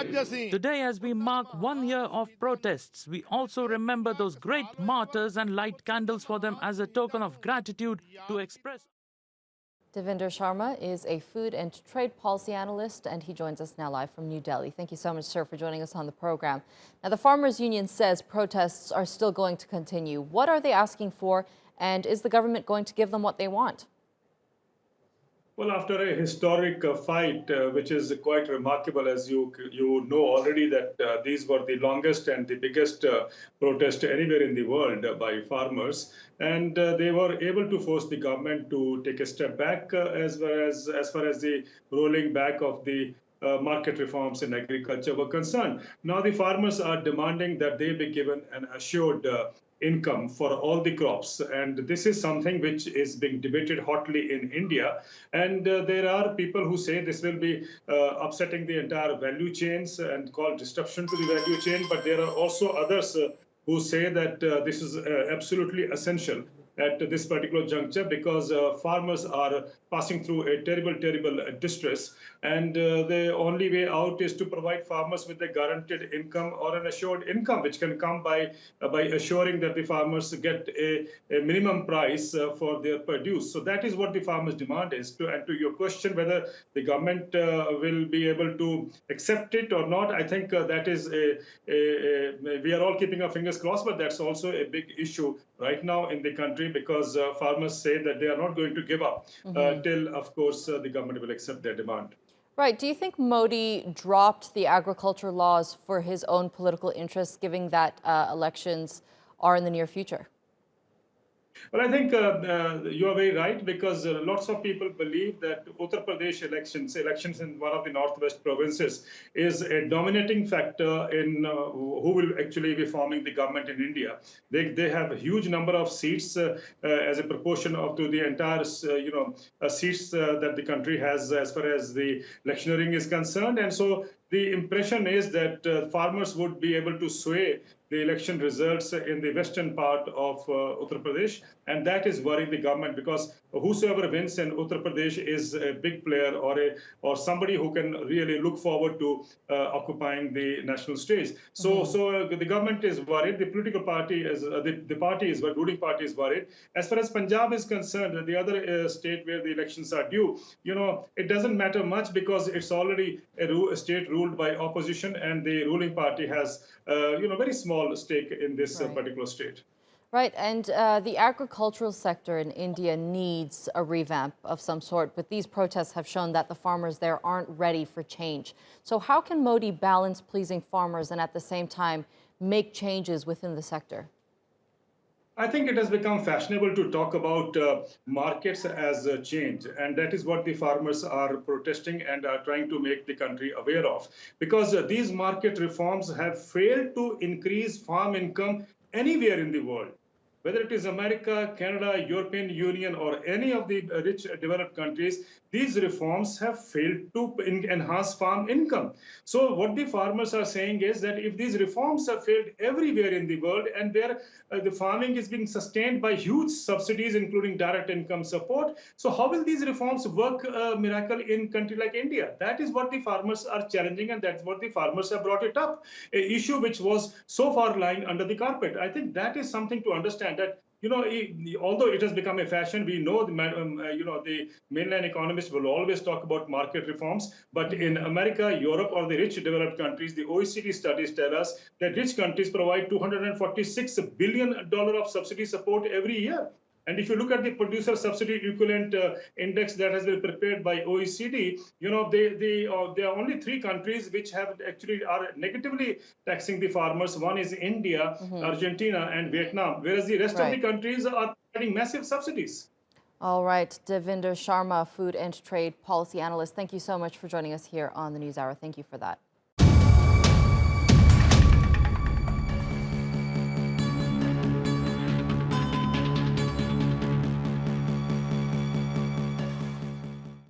Today, as we mark 1 year of protests, we also remember those great martyrs and light candles for them as a token of gratitude to express. Devinder Sharma is a food and trade policy analyst, and he joins us now live from New Delhi. Thank you so much, sir, for joining us on the program. Now, the Farmers Union says protests are still going to continue. What are they asking for, and is the government going to give them what they want? Well, after a historic fight, which is quite remarkable, as you know already, that these were the longest and the biggest protest anywhere in the world by farmers, and they were able to force the government to take a step back as far as the rolling back of the market reforms in agriculture were concerned. Now the farmers are demanding that they be given an assured income for all the crops, and this is something which is being debated hotly in India. And there are people who say this will be upsetting the entire value chains and call disruption to the value chain, but there are also others who say that this is absolutely essential at this particular juncture, because farmers are passing through a terrible distress, and the only way out is to provide farmers with a guaranteed income or an assured income, which can come by assuring that the farmers get a minimum price for their produce. So that is what the farmers' demand is. And to your question, whether the government will be able to accept it or not, I think that is we are all keeping our fingers crossed, but that's also a big issue right now in the country, because farmers say that they are not going to give up till, of course, the government will accept their demand. Right. Do you think Modi dropped the agriculture laws for his own political interests, given that elections are in the near future? Well, I think you are very right, because lots of people believe that Uttar Pradesh elections in one of the northwest provinces, is a dominating factor in who will actually be forming the government in India. They have a huge number of seats as a proportion of to the entire seats that the country has as far as the electioneering is concerned, and so the impression is that farmers would be able to sway the election results in the western part of Uttar Pradesh, and that is worrying the government, because whosoever wins in Uttar Pradesh is a big player or somebody who can really look forward to occupying the national stage. So the government is worried. The political party is the ruling party is worried. As far as Punjab is concerned, the other state where the elections are due, it doesn't matter much, because it's already a state ruled by opposition, and the ruling party has very small stake in this particular state. Right, and the agricultural sector in India needs a revamp of some sort, but these protests have shown that the farmers there aren't ready for change. So how can Modi balance pleasing farmers and at the same time make changes within the sector? I think it has become fashionable to talk about markets as change, and that is what the farmers are protesting and are trying to make the country aware of, because these market reforms have failed to increase farm income anywhere in the world. Whether it is America, Canada, European Union, or any of the rich developed countries, these reforms have failed to enhance farm income. So what the farmers are saying is that if these reforms have failed everywhere in the world, and where the farming is being sustained by huge subsidies, including direct income support, so how will these reforms work a miracle in a country like India? That is what the farmers are challenging, and that's what the farmers have brought it up, an issue which was so far lying under the carpet. I think that is something to understand, that although it has become a fashion, we know the mainland economists will always talk about market reforms. But in America, Europe, or the rich developed countries, the OECD studies tell us that rich countries provide $246 billion of subsidy support every year. And if you look at the producer subsidy equivalent index that has been prepared by OECD, there are only 3 countries which have actually are negatively taxing the farmers. One is India, Argentina, and Vietnam, whereas the rest of the countries are providing massive subsidies. All right, Devinder Sharma, food and trade policy analyst, thank you so much for joining us here on the NewsHour. Thank you for that.